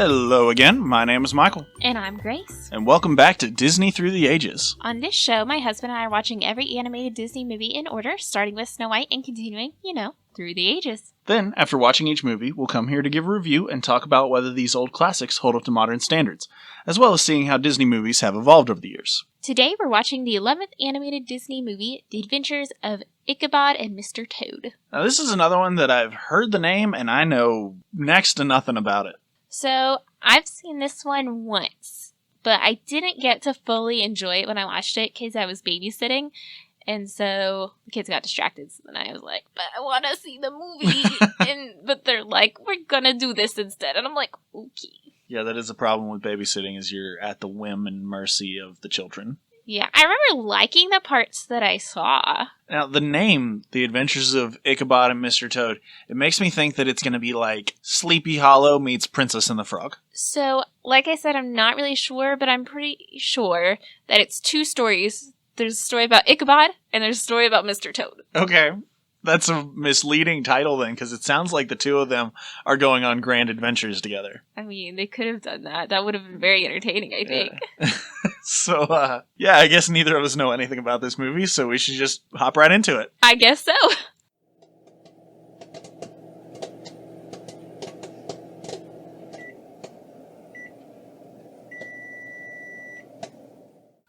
Hello again, my name is Michael. And I'm Grace. And welcome back to Disney Through the Ages. On this show, my husband and I are watching every animated Disney movie in order, starting with Snow White and continuing, through the ages. Then, after watching each movie, we'll come here to give a review and talk about whether these old classics hold up to modern standards, as well as seeing how Disney movies have evolved over the years. Today, we're watching the 11th animated Disney movie, The Adventures of Ichabod and Mr. Toad. Now, this is another one that I've heard the name and I know next to nothing about it. So, I've seen this one once, but I didn't get to fully enjoy it when I watched it because I was babysitting, and so the kids got distracted, so then I was like, but I want to see the movie, but they're like, we're gonna do this instead, and I'm like, okay. Yeah, that is a problem with babysitting, is you're at the whim and mercy of the children. Yeah, I remember liking the parts that I saw. Now, the name, The Adventures of Ichabod and Mr. Toad, it makes me think that it's going to be like Sleepy Hollow meets Princess and the Frog. So, like I said, I'm not really sure, but I'm pretty sure that it's two stories. There's a story about Ichabod, and there's a story about Mr. Toad. Okay. That's a misleading title then, because it sounds like the two of them are going on grand adventures together. I mean, they could have done that. That would have been very entertaining, I think. Yeah. So, I guess neither of us know anything about this movie, so we should just hop right into it. I guess so.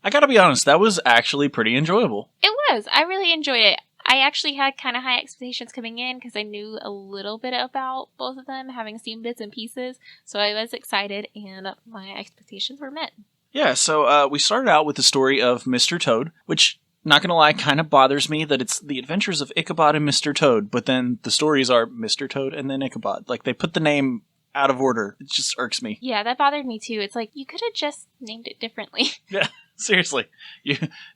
I gotta be honest, that was actually pretty enjoyable. It was. I really enjoyed it. I actually had kind of high expectations coming in because I knew a little bit about both of them, having seen bits and pieces. So I was excited, and my expectations were met. Yeah, so we started out with the story of Mr. Toad, which, not gonna lie, kind of bothers me that it's The Adventures of Ichabod and Mr. Toad, but then the stories are Mr. Toad and then Ichabod. Like, they put the name out of order. It just irks me. Yeah, that bothered me too. It's like, you could have just named it differently. Yeah. Seriously,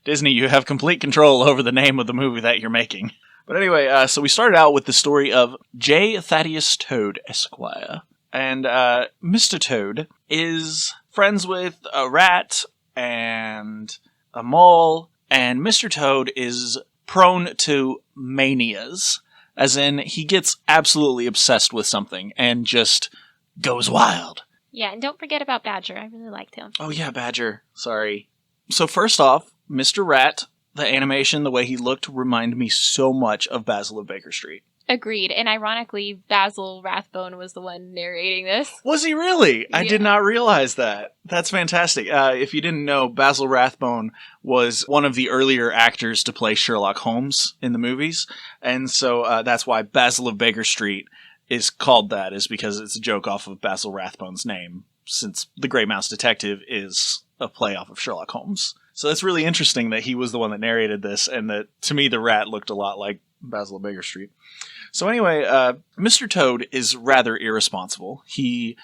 Disney, you have complete control over the name of the movie that you're making. But anyway, so we started out with the story of J. Thaddeus Toad, Esquire. And Mr. Toad is friends with a rat and a mole, and Mr. Toad is prone to manias, as in he gets absolutely obsessed with something and just goes wild. Yeah, and don't forget about Badger. I really liked him. Oh yeah, Badger. Sorry. So first off, Mr. Rat, the animation, the way he looked, reminded me so much of Basil of Baker Street. Agreed. And ironically, Basil Rathbone was the one narrating this. Was he really? Yeah. I did not realize that. That's fantastic. If you didn't know, Basil Rathbone was one of the earlier actors to play Sherlock Holmes in the movies. And so that's why Basil of Baker Street is called that, is because it's a joke off of Basil Rathbone's name, since The Great Mouse Detective is a play off of Sherlock Holmes. So that's really interesting that he was the one that narrated this, and that, to me, the rat looked a lot like Basil of Baker Street. So anyway, Mr. Toad is rather irresponsible. He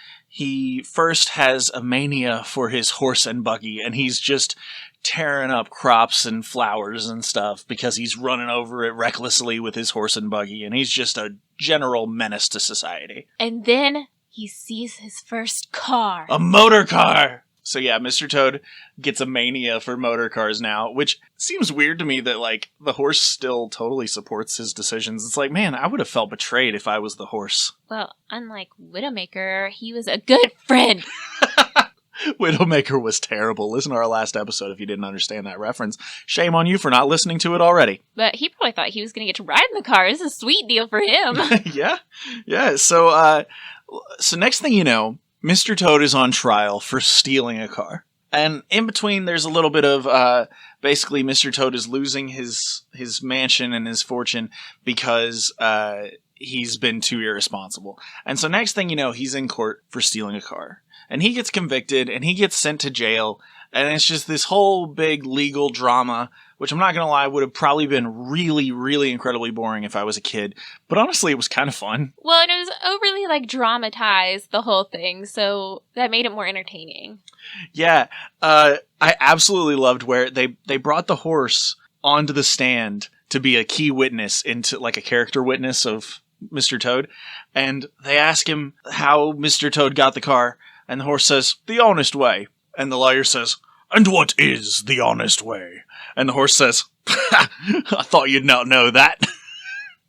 first has a mania for his horse and buggy, and he's just tearing up crops and flowers and stuff because he's running over it recklessly with his horse and buggy, and he's just a general menace to society. And then he sees his first car. A motor car! So yeah, Mr. Toad gets a mania for motor cars now, which seems weird to me that, like, the horse still totally supports his decisions. It's like, man, I would have felt betrayed if I was the horse. Well, unlike Widowmaker, he was a good friend. Widowmaker was terrible. Listen to our last episode if you didn't understand that reference. Shame on you for not listening to it already. But he probably thought he was going to get to ride in the car. This is a sweet deal for him. Yeah. So next thing you know, Mr. Toad is on trial for stealing a car. And in between, there's a little bit of, basically, Mr. Toad is losing his mansion and his fortune because he's been too irresponsible. And so next thing you know, he's in court for stealing a car. And he gets convicted, and he gets sent to jail. And it's just this whole big legal drama, which I'm not going to lie, would have probably been really, really incredibly boring if I was a kid. But honestly, it was kind of fun. Well, and it was overly, dramatized, the whole thing, so that made it more entertaining. Yeah, I absolutely loved where they brought the horse onto the stand to be a key witness, into like a character witness of Mr. Toad. And they ask him how Mr. Toad got the car, and the horse says, "The honest way." And the lawyer says, "And what is the honest way?" And the horse says, "I thought you'd not know that."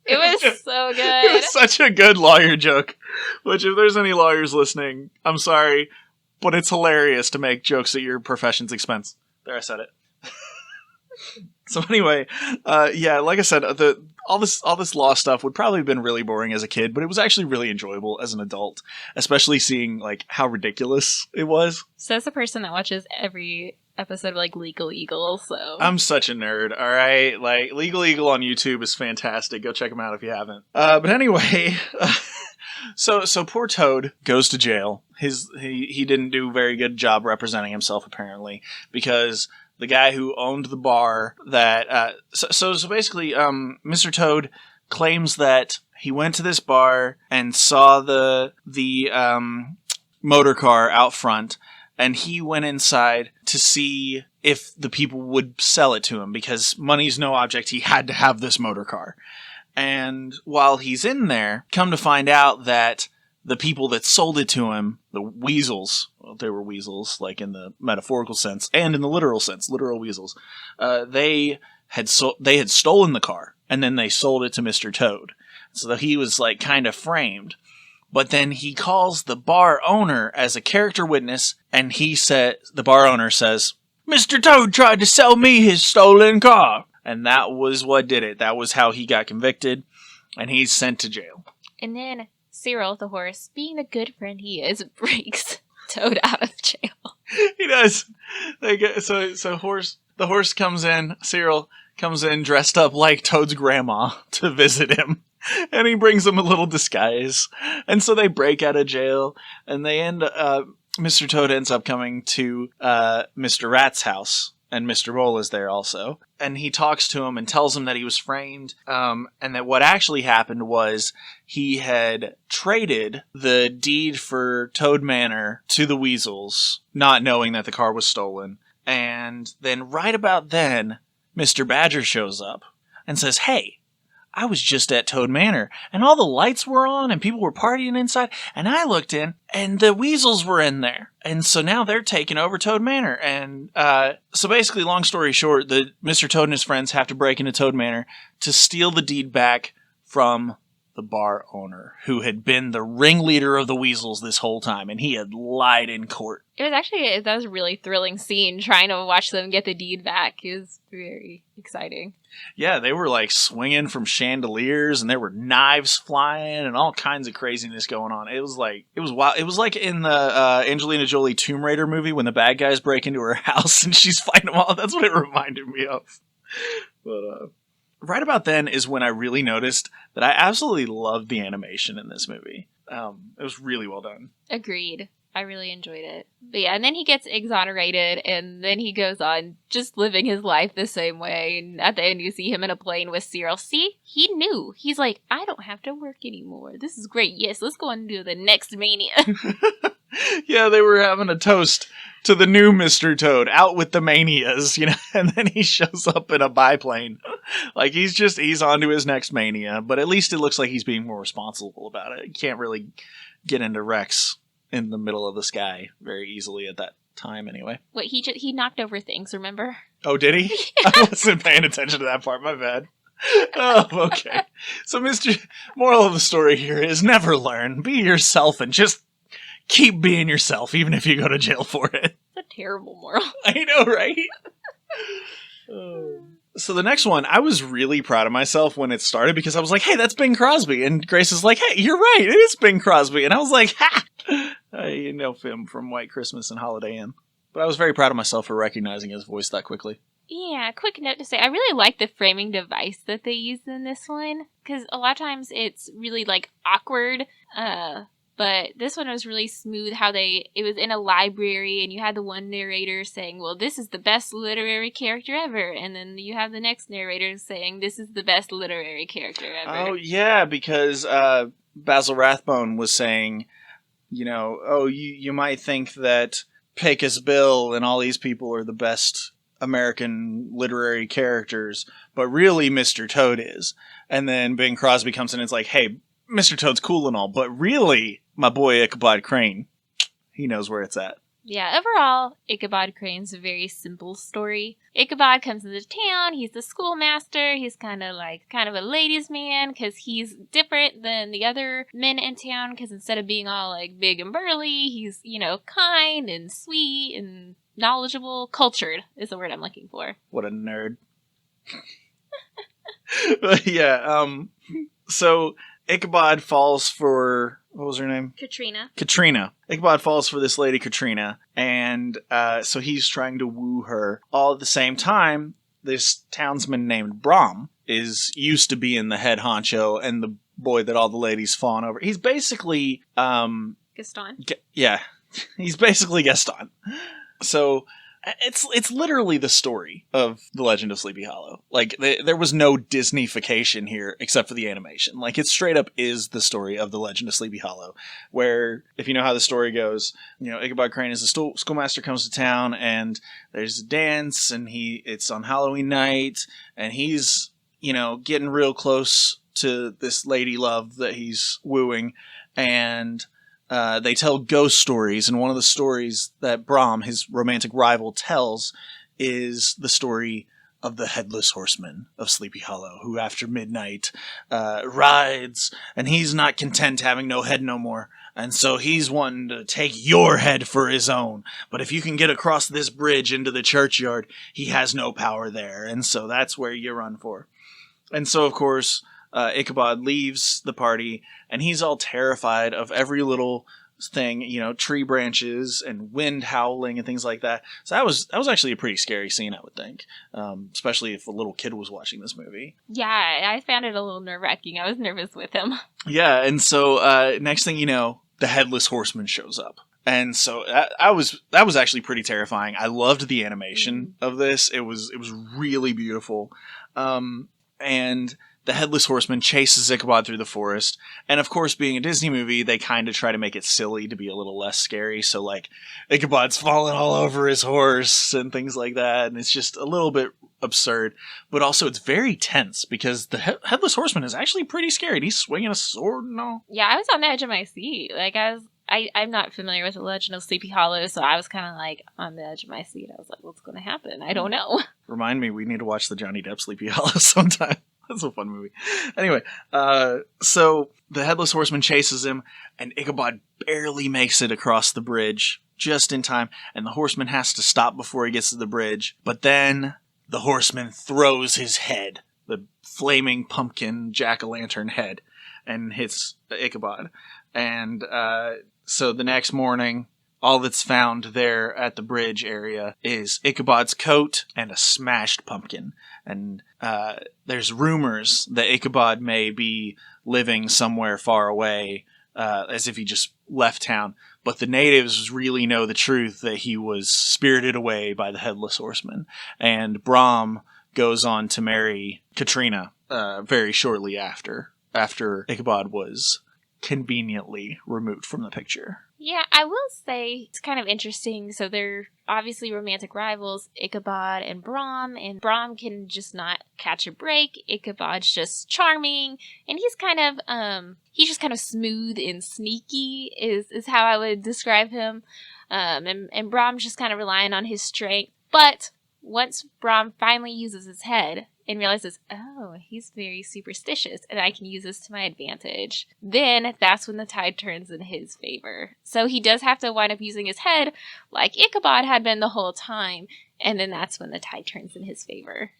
It was so It good. was such a good lawyer joke. Which, if there's any lawyers listening, I'm sorry, but it's hilarious to make jokes at your profession's expense. There, I said it. So anyway, yeah, like I said, all this law stuff would probably have been really boring as a kid, but it was actually really enjoyable as an adult, especially seeing like how ridiculous it was. So that's the person that watches every episode of like Legal Eagle. So I'm such a nerd. All right, like Legal Eagle on YouTube is fantastic. Go check them out if you haven't. But anyway. So poor Toad goes to jail. He didn't do a very good job representing himself, apparently, because the guy who owned the bar that so basically Mr. Toad claims that he went to this bar and saw the motor car out front, and he went inside to see if the people would sell it to him because money's no object. He had to have this motor car. And while he's in there, come to find out that the people that sold it to him, the weasels, well, they were weasels, like in the metaphorical sense and in the literal sense, literal weasels, they had stolen the car, and then they sold it to Mr. Toad. So he was like kind of framed. But then he calls the bar owner as a character witness, and the bar owner says, "Mr. Toad tried to sell me his stolen car." And that was what did it. That was how he got convicted, and he's sent to jail. And then Cyril, the horse, being the good friend he is, breaks Toad out of jail. He does. The horse comes in, Cyril comes in dressed up like Toad's grandma to visit him. And he brings him a little disguise. And so they break out of jail, and Mr. Toad ends up coming to Mr. Rat's house. And Mr. Mole is there also. And he talks to him and tells him that he was framed, and that what actually happened was he had traded the deed for Toad Manor to the Weasels, not knowing that the car was stolen. And then right about then, Mr. Badger shows up and says, "Hey, I was just at Toad Manor, and all the lights were on, and people were partying inside, and I looked in, and the weasels were in there. And so now they're taking over Toad Manor." And so basically, long story short, Mr. Toad and his friends have to break into Toad Manor to steal the deed back from the bar owner, who had been the ringleader of the weasels this whole time, and he had lied in court. That was a really thrilling scene, trying to watch them get the deed back. It was very exciting. Yeah, they were like swinging from chandeliers, and there were knives flying and all kinds of craziness going on. It was wild. It was like in the Angelina Jolie Tomb Raider movie when the bad guys break into her house and she's fighting them all. That's what it reminded me of. But right about then is when I really noticed that I absolutely loved the animation in this movie. It was really well done. Agreed. I really enjoyed it. But yeah, and then he gets exonerated, and then he goes on just living his life the same way. And at the end, you see him in a plane with Cyril. See? He knew. He's like, I don't have to work anymore. This is great. Yes, let's go on and do the next mania. Yeah, they were having a toast to the new Mr. Toad, out with the manias, and then he shows up in a biplane. Like, he's on to his next mania, but at least it looks like he's being more responsible about it. You can't really get into wrecks in the middle of the sky very easily at that time anyway. What, he knocked over things, remember? Oh, did he? Yeah. I wasn't paying attention to that part, my bad. Oh, okay. So moral of the story here is never learn. Be yourself and just keep being yourself, even if you go to jail for it. It's a terrible moral. I know, right? So the next one, I was really proud of myself when it started because I was like, hey, that's Bing Crosby. And Grace is like, hey, you're right, it is Bing Crosby. And I was like, ha! You know him from White Christmas and Holiday Inn. But I was very proud of myself for recognizing his voice that quickly. Yeah, quick note to say, I really like the framing device that they used in this one. Because a lot of times it's really, awkward. But this one was really smooth it was in a library and you had the one narrator saying, well, this is the best literary character ever. And then you have the next narrator saying, this is the best literary character ever. Oh, yeah, because Basil Rathbone was saying, you might think that Pecos Bill and all these people are the best American literary characters, but really Mr. Toad is. And then Bing Crosby comes in and is like, hey, Mr. Toad's cool and all, but really, my boy Ichabod Crane, he knows where it's at. Yeah, overall, Ichabod Crane's a very simple story. Ichabod comes into town, he's the schoolmaster, he's kind of a ladies' man, because he's different than the other men in town, because instead of being all, like, big and burly, he's, kind and sweet and knowledgeable. Cultured is the word I'm looking for. What a nerd. So Ichabod falls for, what was her name? Katrina. Ichabod falls for this lady, Katrina, and so he's trying to woo her. All at the same time, this townsman named Brom is used to being the head honcho and the boy that all the ladies fawn over. He's basically... Gaston? He's basically Gaston. So... It's literally the story of The Legend of Sleepy Hollow. Like, there was no Disney-fication here except for the animation. Like, it straight up is the story of The Legend of Sleepy Hollow, where, if you know how the story goes, Ichabod Crane is a schoolmaster, comes to town, and there's a dance, and it's on Halloween night, and he's, getting real close to this lady love that he's wooing, and... they tell ghost stories, and one of the stories that Brom, his romantic rival, tells is the story of the Headless Horseman of Sleepy Hollow, who after midnight rides, and he's not content having no head no more, and so he's wanting to take your head for his own. But if you can get across this bridge into the churchyard, he has no power there, and so that's where you run for. And so, of course... Ichabod leaves the party, and he's all terrified of every little thing, tree branches and wind howling and things like that. So that was actually a pretty scary scene, I would think, especially if a little kid was watching this movie. Yeah, I found it a little nerve-wracking. I was nervous with him. Yeah, and so next thing you know, the Headless Horseman shows up. And so that was actually pretty terrifying. I loved the animation of this. It was really beautiful. And the Headless Horseman chases Ichabod through the forest. And of course, being a Disney movie, they kind of try to make it silly to be a little less scary. So, like, Ichabod's falling all over his horse and things like that. And it's just a little bit absurd. But also, it's very tense because the Headless Horseman is actually pretty scary. And he's swinging a sword and all. Yeah, I was on the edge of my seat. Like, I'm not familiar with The Legend of Sleepy Hollow, so I was kind of like on the edge of my seat. I was like, what's going to happen? I don't know. Remind me, we need to watch the Johnny Depp Sleepy Hollow sometime. That's a fun movie. Anyway, so the Headless Horseman chases him, and Ichabod barely makes it across the bridge just in time, and the horseman has to stop before he gets to the bridge. But then the horseman throws his head, the flaming pumpkin jack-o'-lantern head, and hits Ichabod. And so the next morning, all that's found there at the bridge area is Ichabod's coat and a smashed pumpkin. And there's rumors that Ichabod may be living somewhere far away, as if he just left town. But the natives really know the truth that he was spirited away by the Headless Horseman. And Brom goes on to marry Katrina very shortly after Ichabod was conveniently removed from the picture. Yeah, I will say it's kind of interesting. So they're obviously romantic rivals, Ichabod and Brom can just not catch a break. Ichabod's just charming, and he's just kind of smooth and sneaky is how I would describe him. And Brom's just kind of relying on his strength. But once Brom finally uses his head and realizes, oh, he's very superstitious and I can use this to my advantage, then that's when the tide turns in his favor. So he does have to wind up using his head like Ichabod had been the whole time, and then that's when the tide turns in his favor.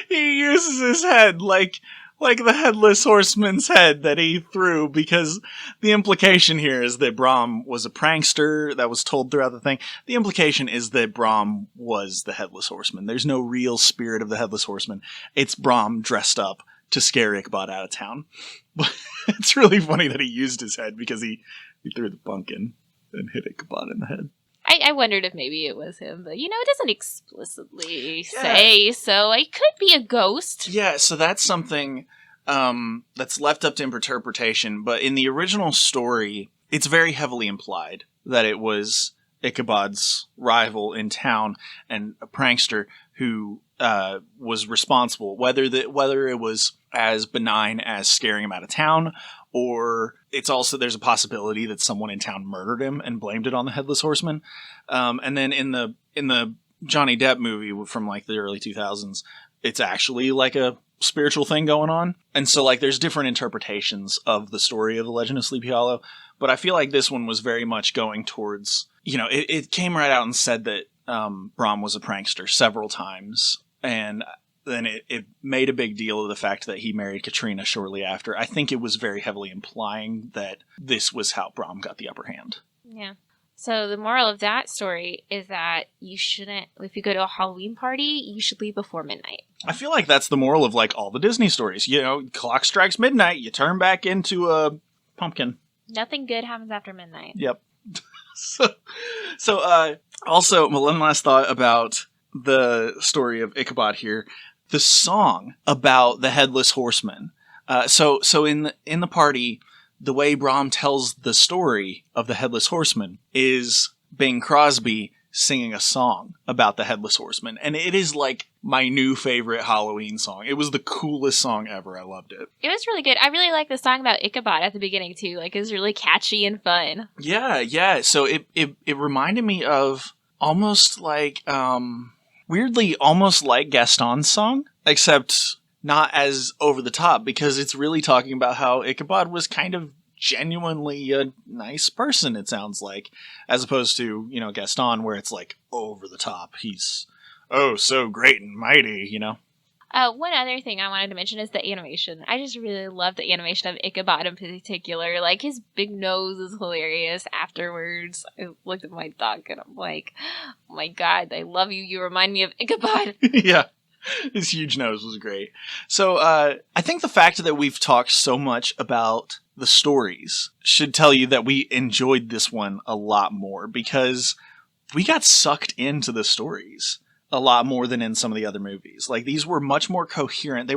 He uses his head like the Headless Horseman's head that he threw, because the implication here is that Brom was a prankster that was told throughout the thing. The implication is that Brom was the Headless Horseman. There's no real spirit of the Headless Horseman. It's Brom dressed up to scare Ichabod out of town. But it's really funny that he used his head because he threw the pumpkin and hit Ichabod in the head. I wondered if maybe it was him, but it doesn't explicitly say, so it could be a ghost. Yeah, so that's something that's left up to interpretation, but in the original story, it's very heavily implied that it was Ichabod's rival in town and a prankster who was responsible, whether it was as benign as scaring him out of town, or there's a possibility that someone in town murdered him and blamed it on the Headless Horseman. And then in the Johnny Depp movie from like the early 2000s, it's actually like a spiritual thing going on. And so like there's different interpretations of the story of the Legend of Sleepy Hollow. But I feel like this one was very much going towards, it came right out and said that Brom was a prankster several times. And then it made a big deal of the fact that he married Katrina shortly after. I think it was very heavily implying that this was how Brom got the upper hand. Yeah. So the moral of that story is that you shouldn't, if you go to a Halloween party, you should leave before midnight. I feel like that's the moral of like all the Disney stories. Clock strikes midnight, you turn back into a pumpkin. Nothing good happens after midnight. Yep. Also, one last thought about the story of Ichabod here. The song about the Headless Horseman. So in the party, the way Brom tells the story of the Headless Horseman is Bing Crosby singing a song about the Headless Horseman. And it is like my new favorite Halloween song. It was the coolest song ever. I loved it. It was really good. I really like the song about Ichabod at the beginning too. Like it was really catchy and fun. Yeah. So it reminded me of almost like, weirdly almost like Gaston's song, except not as over the top, because it's really talking about how Ichabod was kind of genuinely a nice person, it sounds like, as opposed to, Gaston, where it's like over the top. He's, so great and mighty, One other thing I wanted to mention is the animation. I just really love the animation of Ichabod in particular. Like, his big nose is hilarious. Afterwards, I looked at my dog and I'm like, oh my god, I love you. You remind me of Ichabod. Yeah. His huge nose was great. So, I think the fact that we've talked so much about the stories should tell you that we enjoyed this one a lot more, because we got sucked into the stories a lot more than in some of the other movies. Like, these were much more coherent.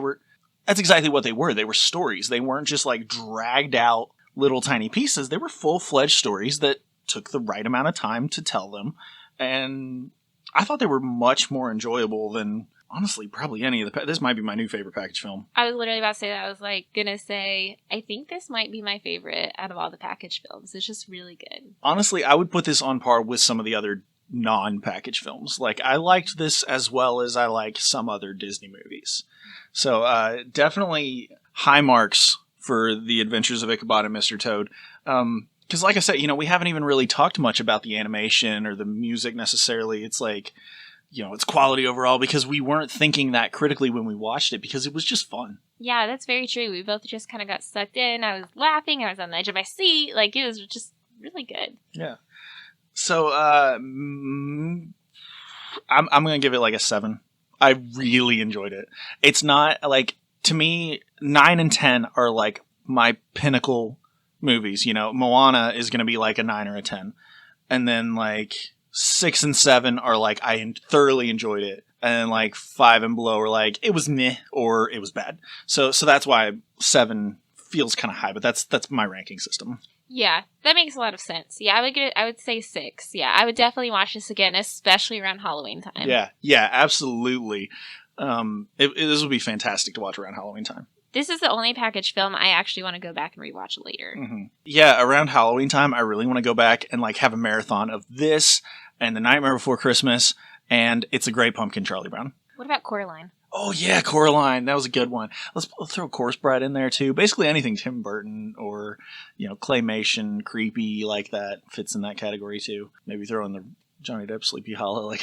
That's exactly what they were. They were stories. They weren't just like dragged out little tiny pieces. They were full-fledged stories that took the right amount of time to tell them. And I thought they were much more enjoyable than, honestly, probably any of this might be my new favorite package film. I was literally about to say that. I was like, gonna say, I think this might be my favorite out of all the package films. It's just really good. Honestly, I would put this on par with some of the other non-package films. Like, I liked this as well as I like some other Disney movies. So, definitely high marks for The Adventures of Ichabod and Mr. Toad. Because like I said, we haven't even really talked much about the animation or the music necessarily. It's like, it's quality overall, because we weren't thinking that critically when we watched it, because it was just fun. Yeah, that's very true. We both just kind of got sucked in. I was laughing. I was on the edge of my seat. Like, it was just really good. Yeah. So, I'm going to give it like a 7. I really enjoyed it. It's not like, to me, 9 and 10 are like my pinnacle movies. Moana is going to be like a 9 or a 10. And then like 6 and 7 are like, I thoroughly enjoyed it. And like 5 and below are like, it was meh or it was bad. So that's why 7 feels kind of high, but that's my ranking system. Yeah, that makes a lot of sense. Yeah, I would say 6. Yeah, I would definitely watch this again, especially around Halloween time. Yeah, absolutely. This would be fantastic to watch around Halloween time. This is the only package film I actually want to go back and rewatch later. Mm-hmm. Yeah, around Halloween time, I really want to go back and like have a marathon of this and The Nightmare Before Christmas and It's a Great Pumpkin, Charlie Brown. What about Coraline? Oh yeah, Coraline. That was a good one. Let's throw Corpse Bride in there too. Basically anything Tim Burton or, claymation, creepy like that fits in that category too. Maybe throw in the Johnny Depp Sleepy Hollow. Like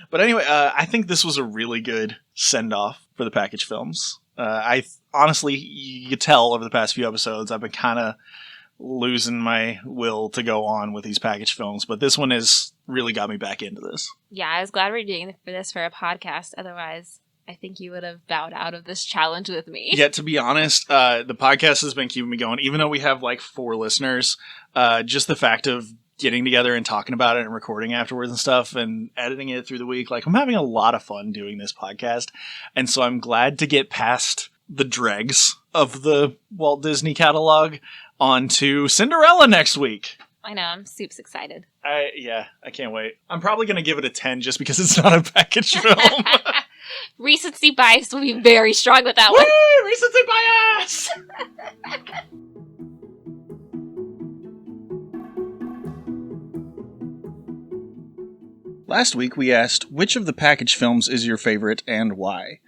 But anyway, I think this was a really good send-off for the package films. I honestly, you could tell over the past few episodes, I've been kind of losing my will to go on with these package films, but this one has really got me back into this. Yeah, I was glad we're doing this for a podcast. Otherwise, I think you would have bowed out of this challenge with me. Yeah, to be honest, the podcast has been keeping me going, even though we have like 4 listeners. Just the fact of getting together and talking about it and recording afterwards and stuff and editing it through the week, like I'm having a lot of fun doing this podcast. And so I'm glad to get past the dregs of the Walt Disney catalog onto Cinderella next week. I know, I'm super excited. I can't wait. I'm probably going to give it a 10 just because it's not a package film. Recency bias will be very strong with that one. Woo! Recency bias! Last week, we asked, which of the package films is your favorite and why?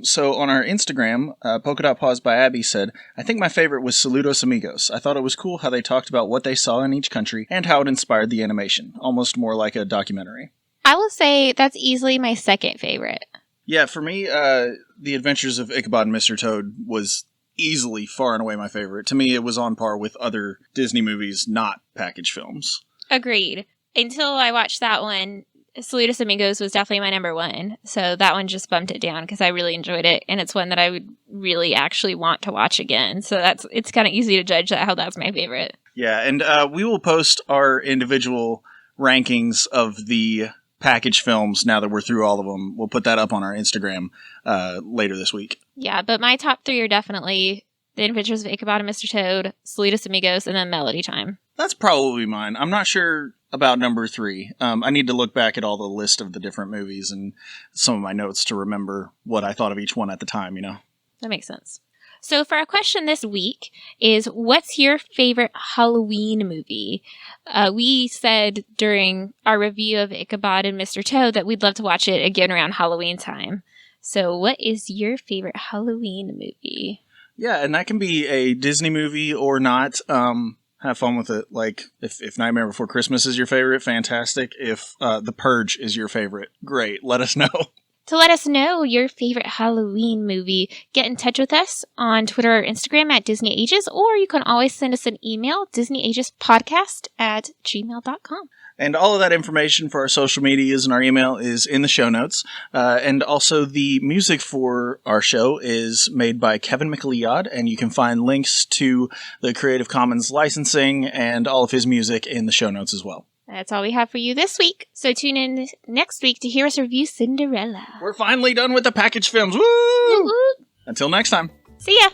So on our Instagram, Polka Dot Pause by Abby said, I think my favorite was Saludos Amigos. I thought it was cool how they talked about what they saw in each country and how it inspired the animation. Almost more like a documentary. I will say that's easily my second favorite. Yeah, for me, The Adventures of Ichabod and Mr. Toad was easily far and away my favorite. To me, it was on par with other Disney movies, not package films. Agreed. Until I watched that one, Saludos Amigos was definitely my number one. So that one just bumped it down because I really enjoyed it. And it's one that I would really actually want to watch again. So it's kind of easy to judge how that's my favorite. Yeah, and we will post our individual rankings of the package films now that we're through all of them. We'll put that up on our Instagram later this week. Yeah, but my top three are definitely The Adventures of Ichabod and Mr. Toad, Saludos Amigos, and then Melody Time. That's probably mine. I'm not sure about number 3. I need to look back at all the list of the different movies and some of my notes to remember what I thought of each one at the time, you know? That makes sense. So for our question this week is, what's your favorite Halloween movie? We said during our review of Ichabod and Mr. Toad that we'd love to watch it again around Halloween time. So what is your favorite Halloween movie? Yeah, and that can be a Disney movie or not. Have fun with it. Like, if Nightmare Before Christmas is your favorite, fantastic. If The Purge is your favorite, great. Let us know. To let us know your favorite Halloween movie, get in touch with us on Twitter or Instagram at Disney Ages, or you can always send us an email, disneyagespodcast@gmail.com. And all of that information for our social medias and our email is in the show notes. And also the music for our show is made by Kevin MacLeod, and you can find links to the Creative Commons licensing and all of his music in the show notes as well. That's all we have for you this week. So tune in next week to hear us review Cinderella. We're finally done with the package films. Woo! Woo-woo. Until next time. See ya!